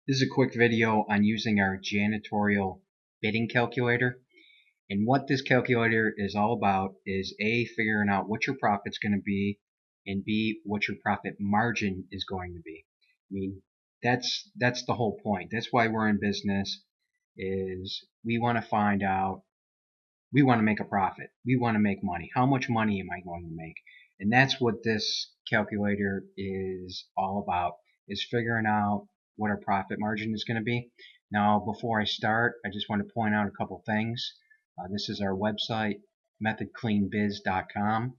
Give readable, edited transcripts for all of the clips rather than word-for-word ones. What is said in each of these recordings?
This is a quick video on using our janitorial bidding calculator. And what this calculator is all about is A, figuring out what your profit's going to be, and B, what your profit margin is going to be. I mean, that's the whole point. That's why we're in business, is we want to find out, we want to make a profit. We want to make money. How much money am I going to make? And that's what this calculator is all about, is figuring out what our profit margin is going to be. Now, before I start, I just want to point out a couple things. This is our website, methodcleanbiz.com.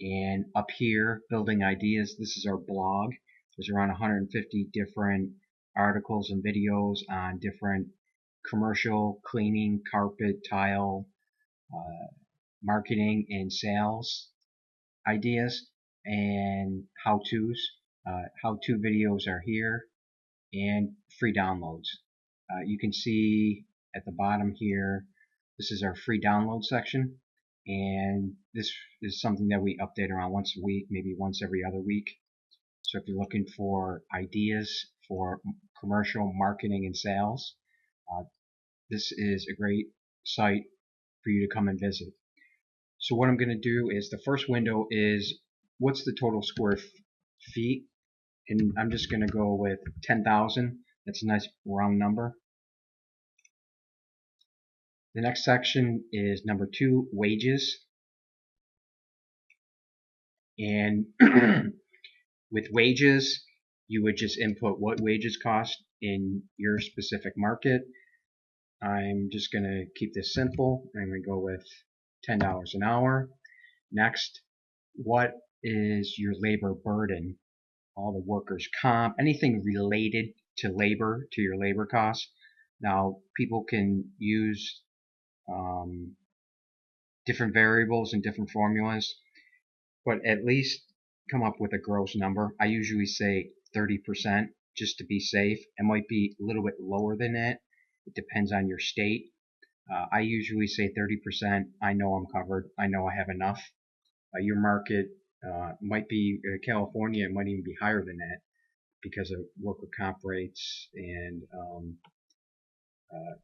And up here, Building Ideas, this is our blog. There's around 150 different articles and videos on different commercial, cleaning, carpet, tile, marketing and sales ideas and how-tos. How-to videos are here, and free downloads. You can see at the bottom here, this is our free download section, and this is something that we update around once a week, maybe once every other week. So if you're looking for ideas for commercial marketing and sales, this is a great site for you to come and visit. So what I'm going to do is, the first window is what's the total square feet, and I'm just going to go with 10,000. That's a nice round number. The next section is number 2, wages. And with wages, you would just input what wages cost in your specific market. I'm just going to keep this simple. I'm going to go with $10 an hour. Next, what is your labor burden? All the workers' comp, anything related to labor, to your labor costs. Now, people can use different variables and different formulas, but at least come up with a gross number. I usually say 30% just to be safe. It might be a little bit lower than that. It depends on your state. I usually say 30%. I know I'm covered. I know I have enough. Your market might be California. It might even be higher than that because of worker comp rates and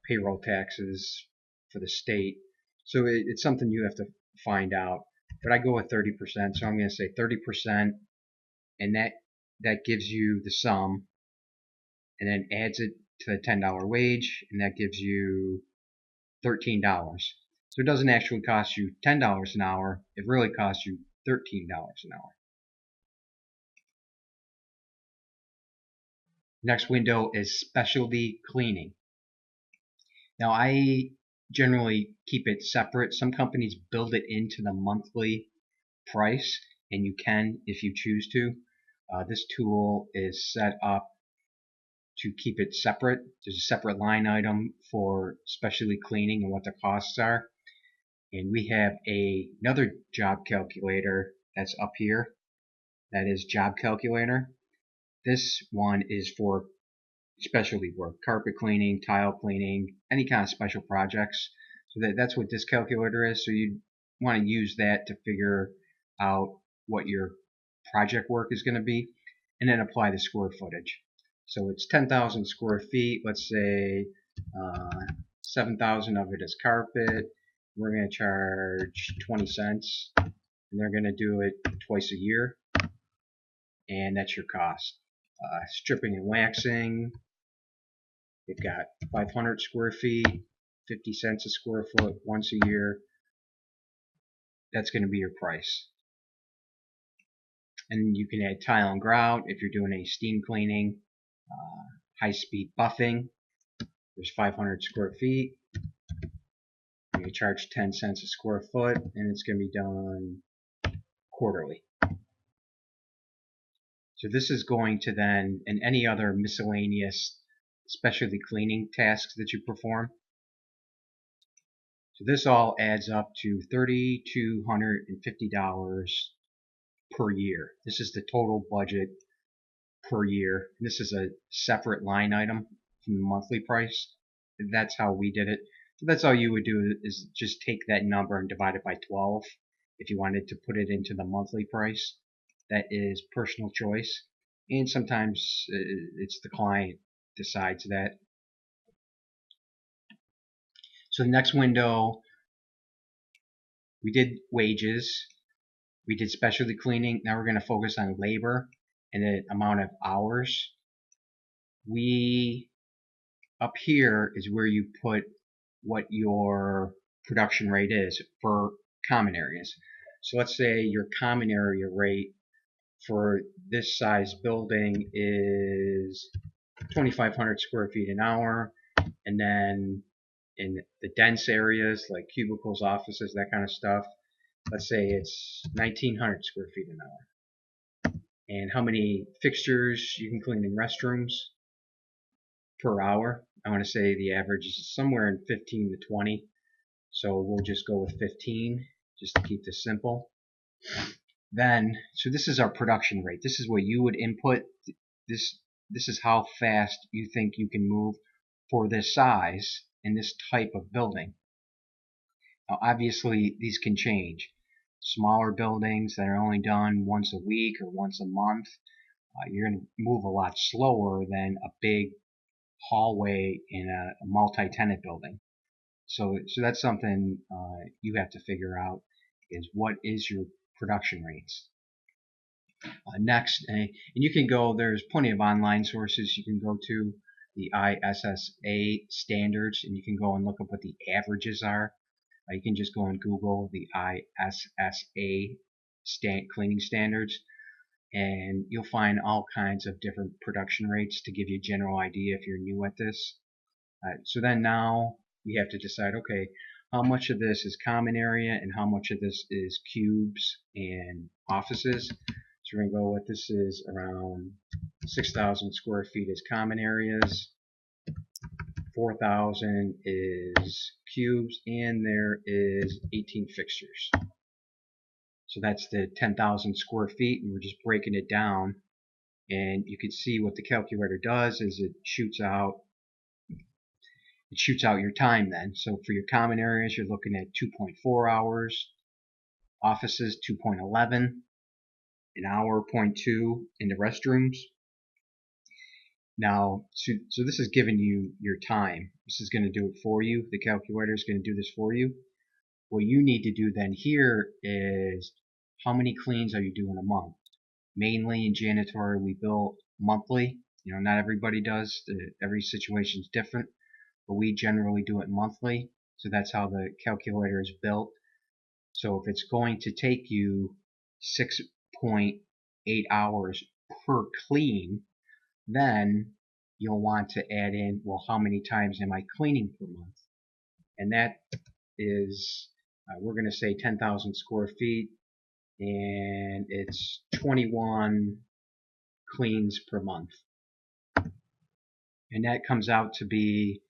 payroll taxes for the state. So it's something you have to find out. But I go with 30%, so I'm going to say 30%, and that gives you the sum, and then adds it to the $10 wage, and that gives you $13. So it doesn't actually cost you $10 an hour. It really costs you $13 an hour. Next window is specialty cleaning. Now, I generally keep it separate. Some companies build it into the monthly price, and you can if you choose to. This tool is set up to keep it separate. There's a separate line item for specialty cleaning and what the costs are. And we have another job calculator that's up here. That is job calculator. This one is for specialty work, carpet cleaning, tile cleaning, any kind of special projects. So that's what this calculator is. So you want to use that to figure out what your project work is going to be, and then apply the square footage. So it's 10,000 square feet. Let's say 7,000 of it is carpet. We're going to charge 20 cents, and they're going to do it twice a year, and that's your cost. Stripping and waxing, you've got 500 square feet, 50 cents a square foot once a year. That's going to be your price. And you can add tile and grout if you're doing any steam cleaning. High-speed buffing, there's 500 square feet. You charge 10 cents a square foot, and it's going to be done quarterly. So this is going to then, and any other miscellaneous specialty cleaning tasks that you perform. So this all adds up to $3,250 per year. This is the total budget per year. This is a separate line item from the monthly price. That's how we did it. So that's all you would do, is just take that number and divide it by 12 if you wanted to put it into the monthly price. That is personal choice, and sometimes it's the client decides that. So the next window, we did wages, we did specialty cleaning. Now we're going to focus on labor and the amount of hours. Up here is where you put what your production rate is for common areas. So let's say your common area rate for this size building is 2,500 square feet an hour, and then in the dense areas like cubicles, offices, that kind of stuff, let's say it's 1,900 square feet an hour. And how many fixtures you can clean in restrooms per hour? I want to say the average is somewhere in 15 to 20. So we'll just go with 15 just to keep this simple. Then, so this is our production rate. This is what you would input. This is how fast you think you can move for this size and this type of building. Now, obviously, these can change. Smaller buildings that are only done once a week or once a month, you're going to move a lot slower than a big hallway in a multi-tenant building. So that's something you have to figure out, is what is your production rates. Next, and you can go, there's plenty of online sources you can go to, the ISSA standards, and you can go and look up what the averages are. You can just go and Google the ISSA cleaning standards, and you'll find all kinds of different production rates to give you a general idea if you're new at this. So then now we have to decide, okay, how much of this is common area and how much of this is cubes and offices. So we're going to go with, this is around 6,000 square feet is common areas, 4,000 is cubes, and there is 18 fixtures. So that's the 10,000 square feet, and we're just breaking it down. And you can see what the calculator does is it shoots out your time then. So for your common areas, you're looking at 2.4 hours, offices 2.11, an hour 0.2 in the restrooms. Now, so this is giving you your time. This is going to do it for you. The calculator is going to do this for you. What you need to do then here is, how many cleans are you doing a month? Mainly in janitorial, we bill monthly. You know, not everybody does. Every situation is different, but we generally do it monthly. So that's how the calculator is built. So if it's going to take you 6.8 hours per clean, then you'll want to add in, well, how many times am I cleaning per month? And that is, we're going to say 10,000 square feet, and it's 21 cleans per month. And that comes out to be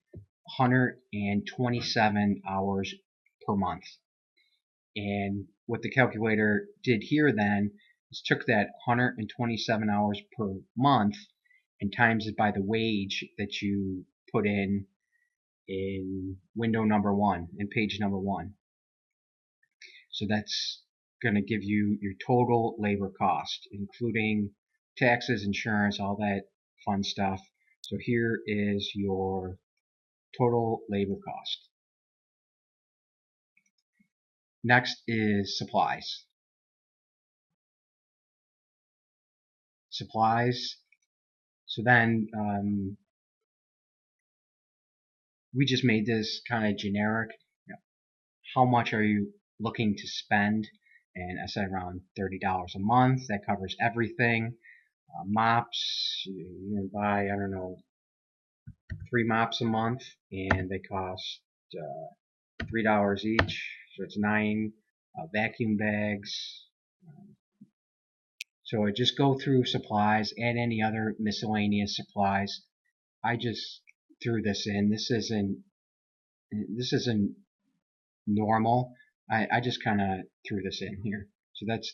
127 hours per month. And what the calculator did here then is took that 127 hours per month and times it by the wage that you put in window number 1, in page number 1. So that's going to give you your total labor cost, including taxes, insurance, all that fun stuff. So here is your total labor cost. Next is supplies. So then we just made this kind of generic. You know, how much are you looking to spend? And I said around $30 a month. That covers everything. Mops, you can buy, I don't know, 3 mops a month, and they cost $3 each. So it's 9 vacuum bags. So I just go through supplies and any other miscellaneous supplies. I just threw this in. This isn't normal. I just kind of threw this in here. So that's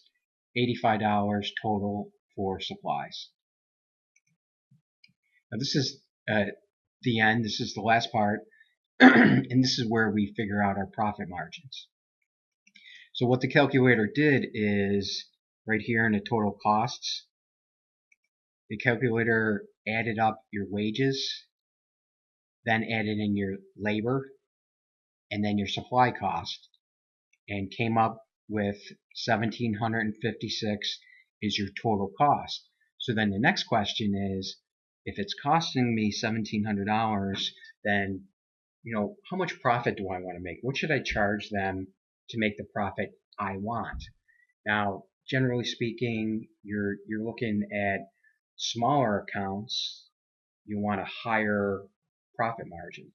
$85 total for supplies. Now this is the end. This is the last part. And this is where we figure out our profit margins. So what the calculator did is, right here in the total costs, the calculator added up your wages then added in your labor and then your supply cost, and came up with 1,756 is your total cost. So then the next question is, if it's costing me $1,700, then how much profit do I want to make? What should I charge them to make the profit I want? Now, generally speaking, you're looking at smaller accounts. You want a higher profit margin,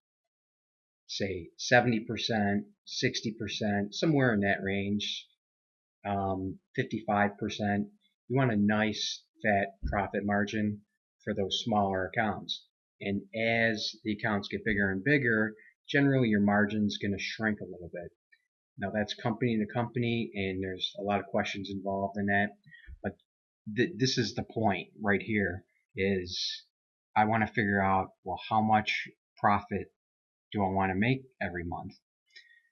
say 70%, 60%, somewhere in that range, 55%. You want a nice fat profit margin for those smaller accounts. And as the accounts get bigger and bigger, generally your margin's going to shrink a little bit. Now that's company to company, and there's a lot of questions involved in that. But this is the point right here, is I want to figure out, well, how much profit do I want to make every month?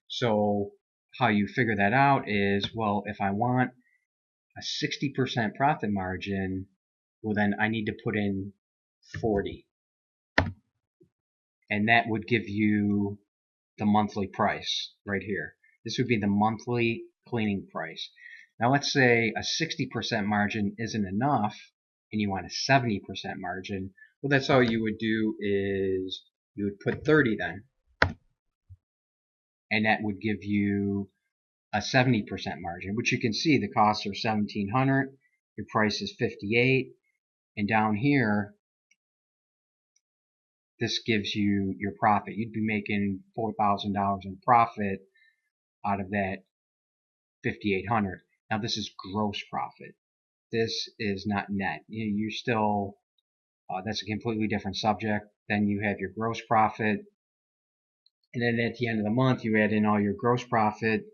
So how you figure that out is, well, if I want a 60% profit margin, well, then I need to put in 40. And that would give you the monthly price right here. This would be the monthly cleaning price. Now let's say a 60% margin isn't enough and you want a 70% margin. Well, that's all you would do is you would put 30 then. And that would give you a 70% margin, which you can see the costs are $1,700, your price is $58, and down here this gives you your profit. You'd be making $4,000 in profit out of that $5,800. Now this is gross profit. This is not net. You're still that's a completely different subject. Then you have your gross profit, and then at the end of the month you add in all your gross profit,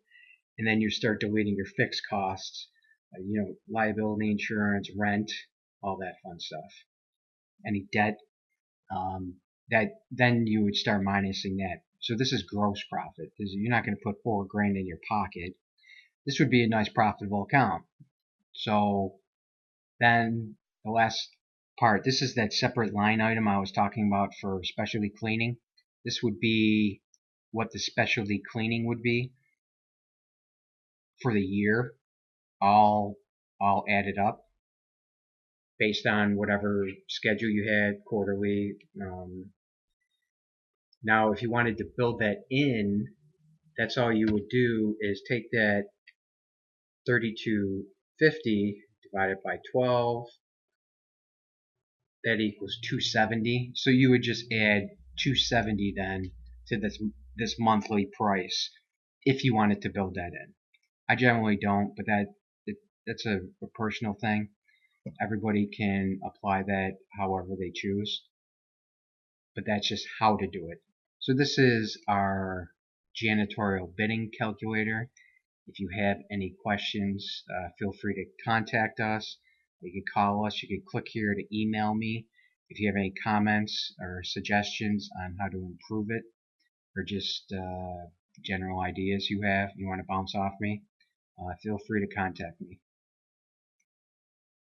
and then you start deleting your fixed costs, liability insurance, rent, all that fun stuff. Any debt, that then you would start minusing that. So this is gross profit. You're not going to put $4,000 in your pocket. This would be a nice profitable account. So then the last part, this is that separate line item I was talking about for specialty cleaning. This would be what the specialty cleaning would be for the year, all added up based on whatever schedule you had, quarterly. Now, if you wanted to build that in, that's all you would do is take that 3,250 divided by 12. That equals 270. So you would just add 270 then to this monthly price if you wanted to build that in. I generally don't, but that's a personal thing. Everybody can apply that however they choose, but that's just how to do it. So this is our janitorial bidding calculator. If you have any questions, feel free to contact us. You can call us. You can click here to email me. If you have any comments or suggestions on how to improve it, or just general ideas you want to bounce off me, feel free to contact me.